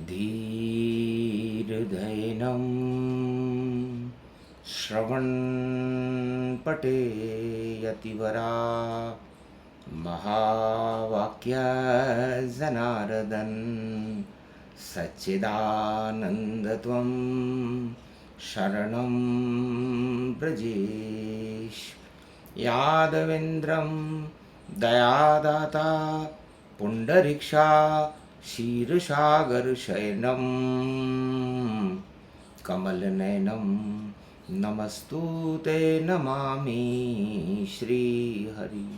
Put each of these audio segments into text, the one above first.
धीर्धैनं श्रवणपटे यतिवरा महावाक्या जनार्दन सच्चिदानन्दत्वं शरणं ब्रजेश यादवेन्द्रं दयादाता पुण्डरीक्षा क्षीरसागरशयनं कमलनयनं नमस्तुते नमामि श्रीहरि।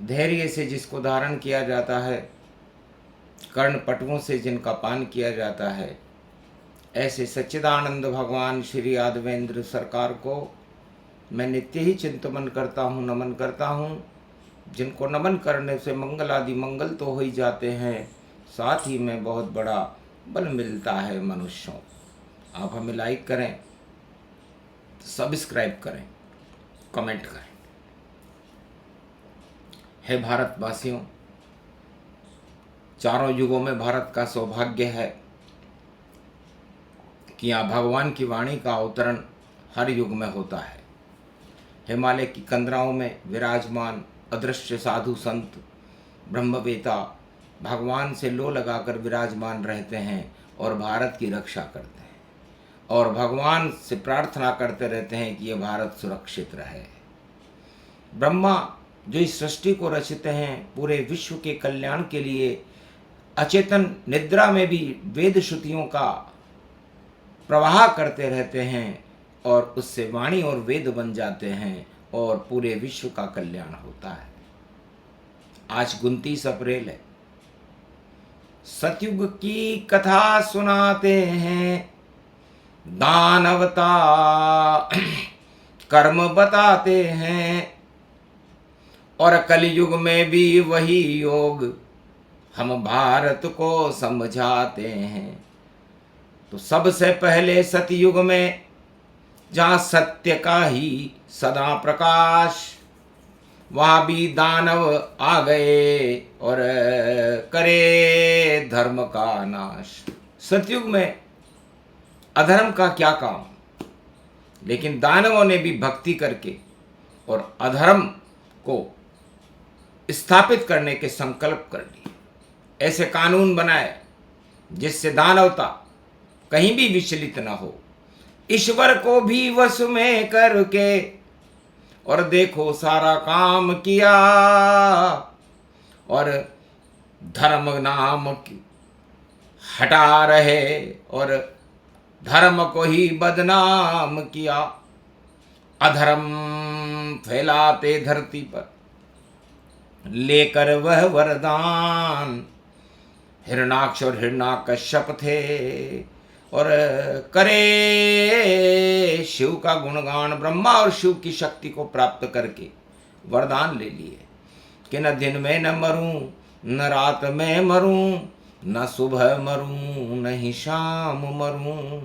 धैर्य से जिसको धारण किया जाता है, कर्ण पटवों से जिनका पान किया जाता है, ऐसे सच्चिदानंद भगवान श्री यादवेंद्र सरकार को मैं नित्य ही चिंतन करता हूँ, नमन करता हूँ। जिनको नमन करने से मंगल आदि मंगल तो हो ही जाते हैं, साथ ही में बहुत बड़ा बल मिलता है मनुष्यों। आप हमें लाइक करें, सब्सक्राइब करें, कमेंट करें। हे भारतवासियों, चारों युगों में भारत का सौभाग्य है कि यहाँ भगवान की वाणी का अवतरण हर युग में होता है। हिमालय की कंदराओं में विराजमान अदृश्य साधु संत ब्रह्मवेता भगवान से लो लगाकर विराजमान रहते हैं और भारत की रक्षा करते हैं और भगवान से प्रार्थना करते रहते हैं कि यह भारत सुरक्षित रहे। ब्रह्मा जो इस सृष्टि को रचते हैं पूरे विश्व के कल्याण के लिए, अचेतन निद्रा में भी वेद श्रुतियों का प्रवाह करते रहते हैं और उससे वाणी और वेद बन जाते हैं और पूरे विश्व का कल्याण होता है। आज 29 अप्रैल है। सतयुग की कथा सुनाते हैं, दानवता कर्म बताते हैं और कलयुग में भी वही योग हम भारत को समझाते हैं। तो सबसे पहले सतयुग में जहाँ सत्य का ही सदा प्रकाश, वहाँ भी दानव आ गए और करे धर्म का नाश। सतयुग में अधर्म का क्या काम, लेकिन दानवों ने भी भक्ति करके और अधर्म को स्थापित करने के संकल्प कर लिए। ऐसे कानून बनाए जिससे दानवता कहीं भी विचलित न हो, ईश्वर को भी वश में करके और देखो सारा काम किया और धर्म नाम की हटा रहे और धर्म को ही बदनाम किया। अधर्म फैलाते धरती पर लेकर वह वरदान, हिरणाक्ष और हिरण्याकश्यप थे और करे शिव का गुणगान। ब्रह्मा और शिव की शक्ति को प्राप्त करके वरदान ले लिए कि न दिन में न मरूं, न रात में मरूं, न सुबह मरूं, न ही शाम मरूं।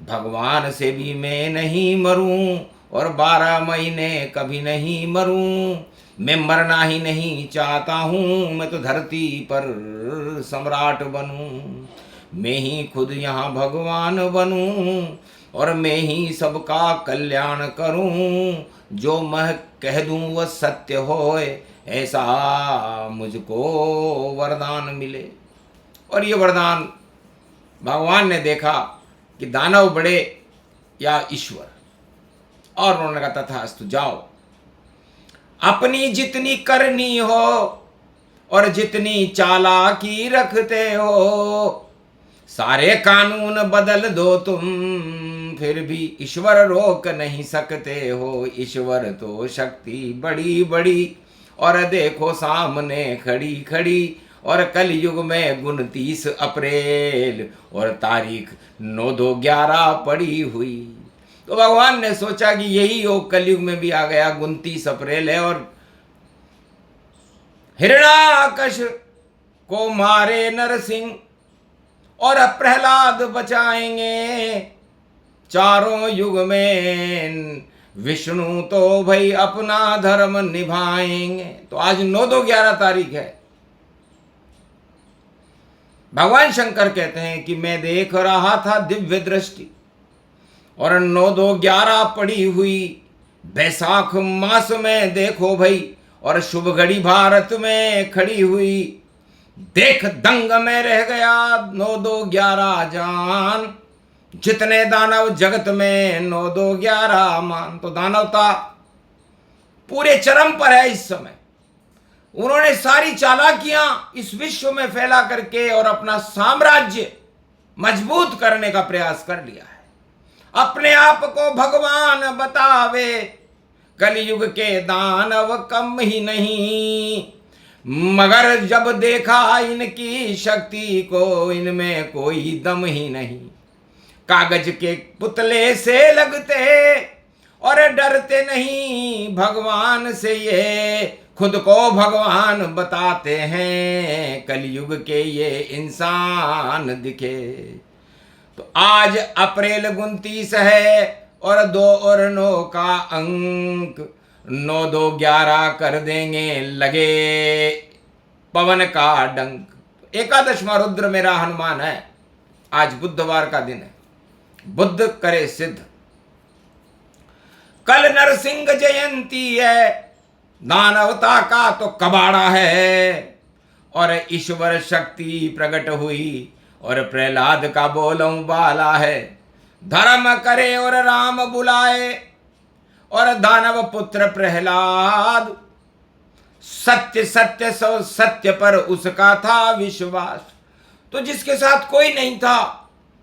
भगवान से भी मैं नहीं मरूं और 12 महीने कभी नहीं मरूं। मैं मरना ही नहीं चाहता हूँ, मैं तो धरती पर सम्राट बनूं। मैं ही खुद यहाँ भगवान बनूं और मैं ही सबका कल्याण करूं। जो मैं कह दूं वह सत्य होए, ऐसा मुझको वरदान मिले। और ये वरदान भगवान ने देखा कि दानव बड़े या ईश्वर, और उन्होंने कहा तथास्तु, जाओ अपनी जितनी करनी हो और जितनी चालाकी रखते हो, सारे कानून बदल दो तुम, फिर भी ईश्वर रोक नहीं सकते हो। ईश्वर तो शक्ति बड़ी बड़ी और देखो सामने खड़ी खड़ी। और कलयुग में 29 अप्रैल और तारीख 9/2/11 पड़ी हुई। तो भगवान ने सोचा कि यही योग कलयुग में भी आ गया, 29 अप्रैल है और हिरण्याकश को मारे नरसिंह और प्रहलाद बचाएंगे। चारों युग में विष्णु तो भाई अपना धर्म निभाएंगे। तो आज 9/2/11 तारीख है। भगवान शंकर कहते हैं कि मैं देख रहा था दिव्य दृष्टि, और 9-2-11 पड़ी हुई बैसाख मास में देखो भाई, और शुभ घड़ी भारत में खड़ी हुई, देख दंग में रह गया 9-2-11 जान, जितने दानव जगत में 9-2-11 मान। तो दानवता पूरे चरम पर है इस समय। उन्होंने सारी चालाकियां इस विश्व में फैला करके और अपना साम्राज्य मजबूत करने का प्रयास कर लिया है। अपने आप को भगवान बतावे, कलयुग के दानव कम ही नहीं, मगर जब देखा इनकी शक्ति को, इनमें कोई दम ही नहीं। कागज के पुतले से लगते और डरते नहीं भगवान से, ये खुद को भगवान बताते हैं, कलयुग के ये इंसान दिखे। तो आज अप्रैल 29 है और 2 और 9 का अंक, 9-2-11 कर देंगे लगे पवन का डंक। एकादशवां रुद्र मेरा हनुमान है। आज बुधवार का दिन है, बुद्ध करे सिद्ध। कल नरसिंह जयंती है, दानवता का तो कबाड़ा है, और ईश्वर शक्ति प्रकट हुई और प्रहलाद का बोलों बाला है। धर्म करे और राम बुलाए, और दानव पुत्र प्रहलाद, सत्य सत्य सो सत्य पर उसका था विश्वास। तो जिसके साथ कोई नहीं था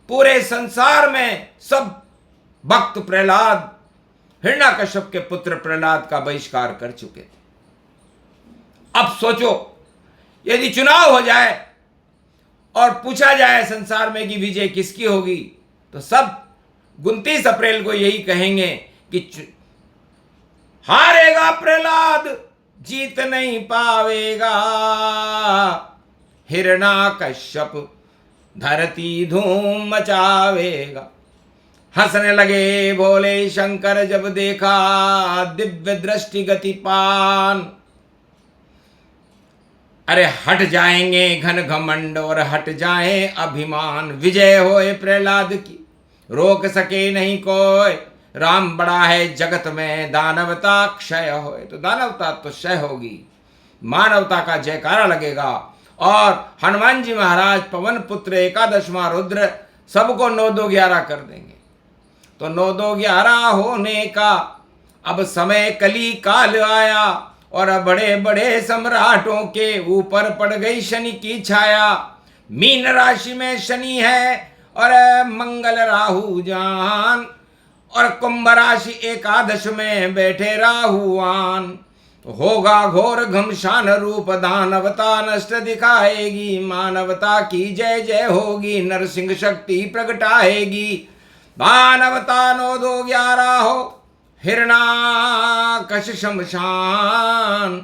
पूरे संसार में, सब भक्त प्रहलाद, हिरण्याकश्यप के पुत्र प्रहलाद का बहिष्कार कर चुके थे। अब सोचो, यदि चुनाव हो जाए और पूछा जाए संसार में कि विजय किसकी होगी, तो सब 29 अप्रैल को यही कहेंगे कि हारेगा प्रहलाद, जीत नहीं पावेगा हिरण्याकश्यप, धरती धूम मचावेगा। हंसने लगे भोले शंकर जब देखा दिव्य दृष्टि गति पान। अरे हट जाएंगे घन घमंड और हट जाए अभिमान, विजय होए प्रहलाद की रोक सके नहीं कोई, राम बड़ा है जगत में, दानवता क्षय होए। तो दानवता तो क्षय होगी, मानवता का जयकारा लगेगा, और हनुमान जी महाराज पवन पुत्र एकादशवां रुद्र सबको 9-2-11 कर देंगे। तो 9-2-11 होने का अब समय कली काल आया, और बड़े बड़े सम्राटों के ऊपर पड़ गई शनि की छाया। मीन राशि में शनि है और मंगल राहु जान, और कुंभ राशि एकादश में बैठे राहुआन। होगा घोर घमशान रूप, दानवता नष्ट दिखाएगी, मानवता की जय जय होगी, नरसिंह शक्ति प्रगटाएगी। दानवता 9-2-11 हो, हिरण्याकश शमशान,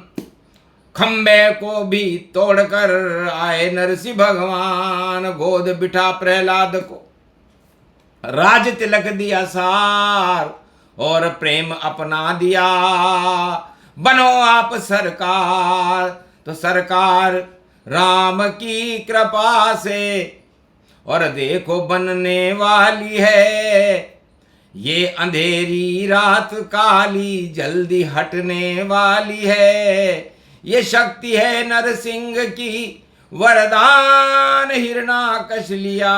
खंबे को भी तोड़कर आए नरसिंह भगवान। गोद बिठा प्रहलाद को राज तिलक दिया सार, और प्रेम अपना दिया, बनो आप सरकार। तो सरकार राम की कृपा से, और देखो बनने वाली है, ये अंधेरी रात काली जल्दी हटने वाली है। ये शक्ति है नरसिंह की, वरदान हिरण्याकश लिया,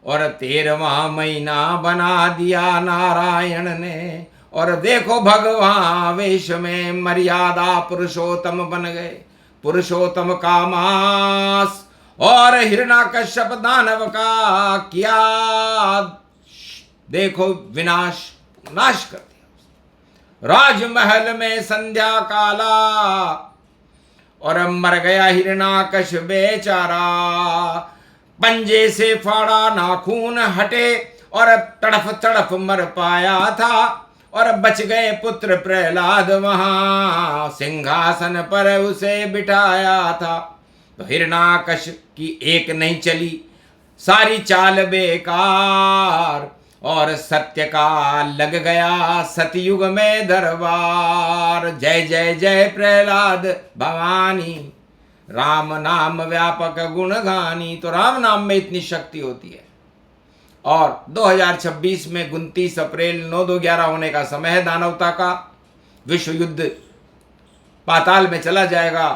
और 13वां महीना बना दिया नारायण ने। और देखो भगवान वेश में मर्यादा पुरुषोत्तम बन गए, पुरुषोत्तम का मास, और हिरण्याकश्यप दानव का किया देखो विनाश, नाश कर दिया। राजमहल में संध्या काला, और मर गया हिरण्याकश बेचारा। पंजे से फाड़ा नाखून हटे, और तड़फ तड़फ मर पाया था, और बच गए पुत्र प्रहलाद, वहां सिंहासन पर उसे बिठाया था। तो हिरण्याकश की एक नहीं चली, सारी चाल बेकार, और सत्य का लग गया सतयुग में दरबार। जय जय जय प्रहलाद भवानी, राम नाम व्यापक गुण गानी। तो राम नाम में इतनी शक्ति होती है। और 2026 में 29 अप्रैल 9/2/11 होने का समय है दानवता का। विश्व युद्ध पाताल में चला जाएगा,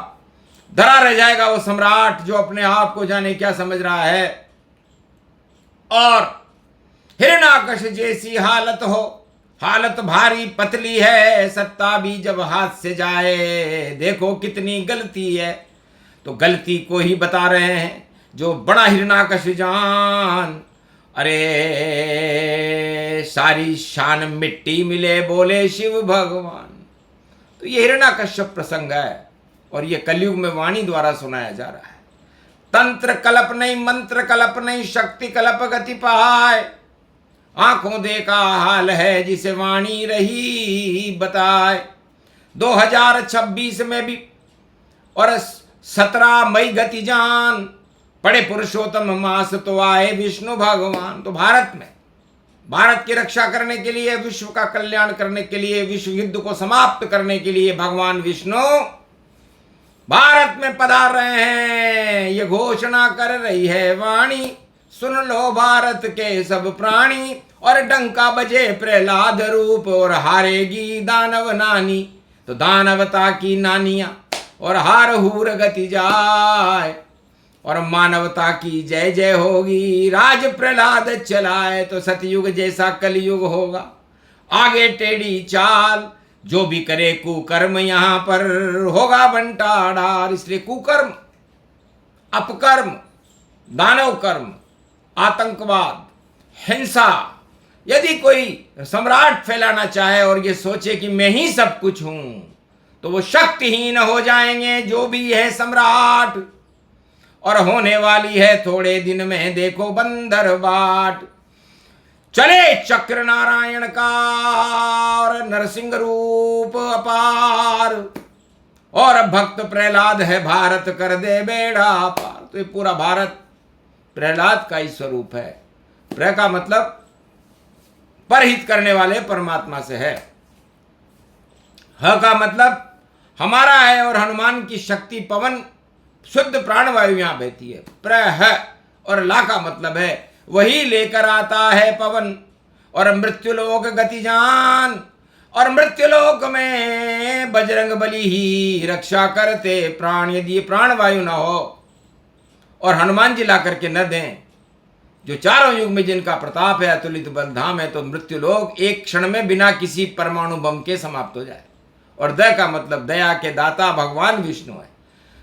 धरा रह जाएगा वो सम्राट जो अपने आप को जाने क्या समझ रहा है। और हिरण्याकश जैसी हालत हो, हालत भारी पतली है, सत्ता भी जब हाथ से जाए, देखो कितनी गलती है। तो गलती को ही बता रहे हैं जो बड़ा हिरण्याकश जान। अरे सारी शान मिट्टी मिले बोले शिव भगवान। तो ये हिरण्याकश्यप प्रसंग है और ये कलयुग में वाणी द्वारा सुनाया जा रहा है। तंत्र कल्प नहीं, मंत्र कल्प नहीं, शक्ति कल्प गति पाए। आंखों देखा हाल है जिसे वाणी रही बताए। 2026 में भी और 17 मई गति जान, पड़े पुरुषोत्तम मास तो आए विष्णु भगवान। तो भारत की रक्षा करने के लिए, विश्व का कल्याण करने के लिए, विश्व युद्ध को समाप्त करने के लिए भगवान विष्णु भारत में पधार रहे हैं। ये घोषणा कर रही है वाणी, सुन लो भारत के सब प्राणी। और डंका बजे प्रहलाद रूप और हारेगी दानव नानी। तो दानवता की नानियां और हार हूर गति जाए और मानवता की जय जय होगी। राज प्रहलाद चलाए तो सतयुग जैसा कलयुग होगा। आगे टेढ़ी चाल जो भी करे कुकर्म, यहां पर होगा बंटाढार। इसलिए कुकर्म, अपकर्म, दानव कर्म, आतंकवाद, हिंसा, यदि कोई सम्राट फैलाना चाहे और ये सोचे कि मैं ही सब कुछ हूं, तो वो शक्तिहीन हो जाएंगे जो भी है सम्राट। और होने वाली है थोड़े दिन में देखो बंदर बाट। चले चक्र नारायण का और नरसिंह रूप अपार। और भक्त प्रहलाद है भारत कर दे बेड़ा पार। तो ये पूरा भारत प्रहलाद का ही स्वरूप है। प्र का मतलब परहित करने वाले परमात्मा से है। ह का मतलब हमारा है और हनुमान की शक्ति पवन शुद्ध प्राणवायु यहां बहती है। प्रह और ला का मतलब है वही लेकर आता है पवन। और मृत्युलोक गति जान, और मृत्युलोक में बजरंग बली ही रक्षा करते प्राण। यदि प्राणवायु न हो और हनुमान जी ला करके न दें, जो चारों युग में जिनका प्रताप है, अतुलित बलधाम है, तो मृत्युलोक एक क्षण में बिना किसी परमाणु बम के समाप्त हो जाए। और द का मतलब दया के दाता भगवान विष्णु है।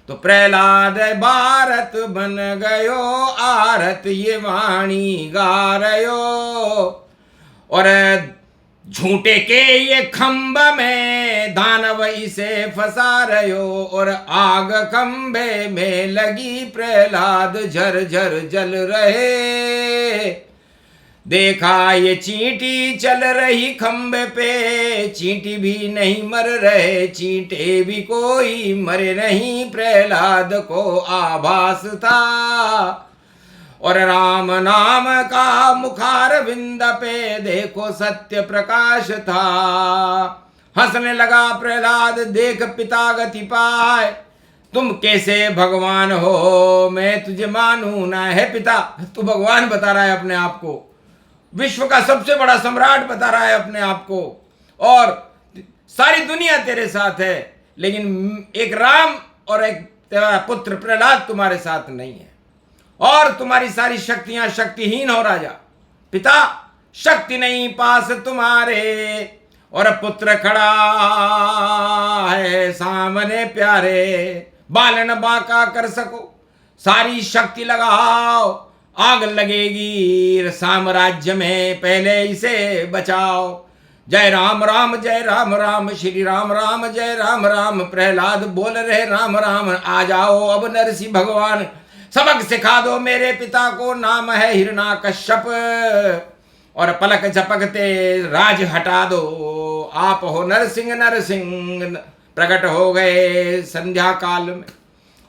तो प्रहलाद भारत बन गयो आरत ये वाणी गा रयो। और झूठे के ये खंब में दानव इसे फंसा रयो। और आग खंबे में लगी प्रहलाद झर झर जल रहे। देखा ये चींटी चल रही खंबे पे, चींटी भी नहीं मर रहे, चींटे भी कोई मरे नहीं, प्रहलाद को आभास था। और राम नाम का मुखार विंद पे देखो सत्य प्रकाश था। हंसने लगा प्रहलाद देख पिता गति पाए। तुम कैसे भगवान हो मैं तुझे मानू ना। है पिता, तू भगवान बता रहा है अपने आप को, विश्व का सबसे बड़ा सम्राट बता रहा है अपने आप को, और सारी दुनिया तेरे साथ है, लेकिन एक राम और एक तेरा पुत्र प्रहलाद तुम्हारे साथ नहीं है। और तुम्हारी सारी शक्तियां शक्तिहीन हो राजा। पिता शक्ति नहीं पास तुम्हारे, और पुत्र खड़ा है सामने प्यारे। बालन बांका कर सको, सारी शक्ति लगाओ, आग लगेगी साम्राज्य में, पहले इसे बचाओ। जय राम राम जय राम राम, श्री राम राम जय राम राम। प्रहलाद बोल रहे राम राम, आ जाओ अब नरसिंह भगवान, सबक सिखा दो मेरे पिता को, नाम है हिरण्याकश्यप। और पलक झपकते राज हटा दो, आप हो नरसिंह। नरसिंह प्रकट हो गए संध्या काल में,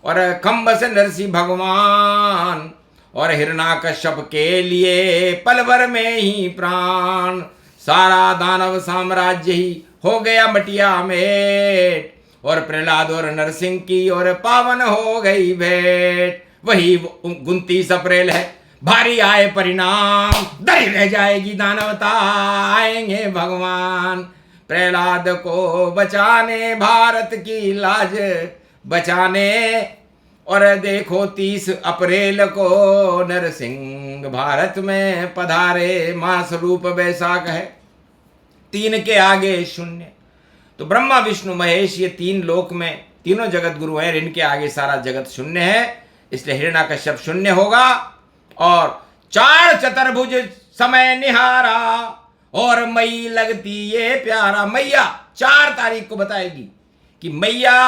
और खंभ से नरसिंह भगवान। और हिरण्याकश्यप के लिए पल भर में ही प्राण, सारा दानव साम्राज्य ही हो गया मटिया मेट। और प्रहलाद और नरसिंह की और पावन हो गई भेंट। वही 29 अप्रैल है, भारी आए परिणाम, दरी रह जाएगी दानवता, आएंगे भगवान प्रहलाद को बचाने, भारत की लाज बचाने। और देखो 30 अप्रैल को नरसिंह भारत में पधारे, मास रूप बैसाख है, 3 के आगे शून्य। तो ब्रह्मा विष्णु महेश ये 3 लोक में तीनों जगत गुरु हैं, इनके आगे सारा जगत शून्य है, इसलिए हिरण्यकश्यप शून्य होगा। और 4 चतुर्भुज समय निहारा और मई लगती ये प्यारा। मैया 4 तारीख को बताएगी कि मैया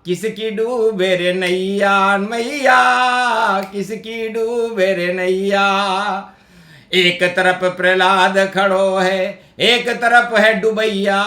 किसकी डूबे रे नैया, मैया किसकी डूबे रे नैया। एक तरफ प्रहलाद खड़ो है, एक तरफ है डुबैया।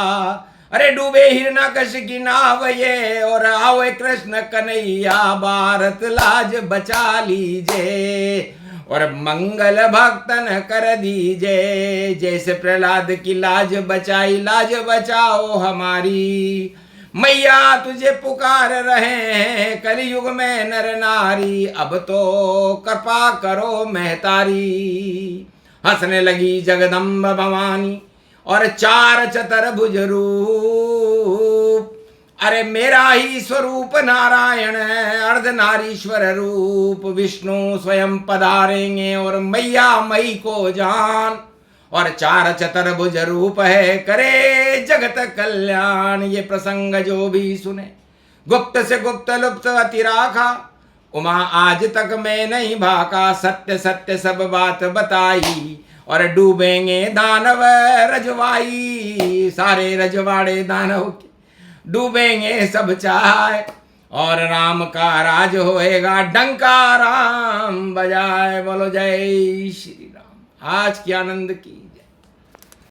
अरे डूबे हिरण्यकश्य की नाव ये, और आओ कृष्ण कन्हैया, भारत लाज बचा लीजे और मंगल भक्तन कर दीजे। जैसे प्रहलाद की लाज बचाई, लाज बचाओ हमारी। मैया तुझे पुकार रहे हैं कलयुग में नर नारी, अब तो कृपा करो महतारी। हंसने लगी जगदम्ब भवानी और 4 चतुर्भुज रूप। अरे मेरा ही स्वरूप नारायण है, अर्धनारीश्वर रूप। विष्णु स्वयं पधारेंगे और मैया मई को जान, और 4 चतुर्भुज रूप है, करे जगत कल्याण। ये प्रसंग जो भी सुने, गुप्त से गुप्त लुप्त अति राखा, उमा आज तक मैं नहीं भाका। सत्य सत्य सब बात बताई, और डूबेंगे दानव रजवाई। सारे रजवाड़े दानव के डूबेंगे सब चाय, और राम का राज होएगा, डंका राम बजाए। बोलो जय श्री राम। आज की आनंद की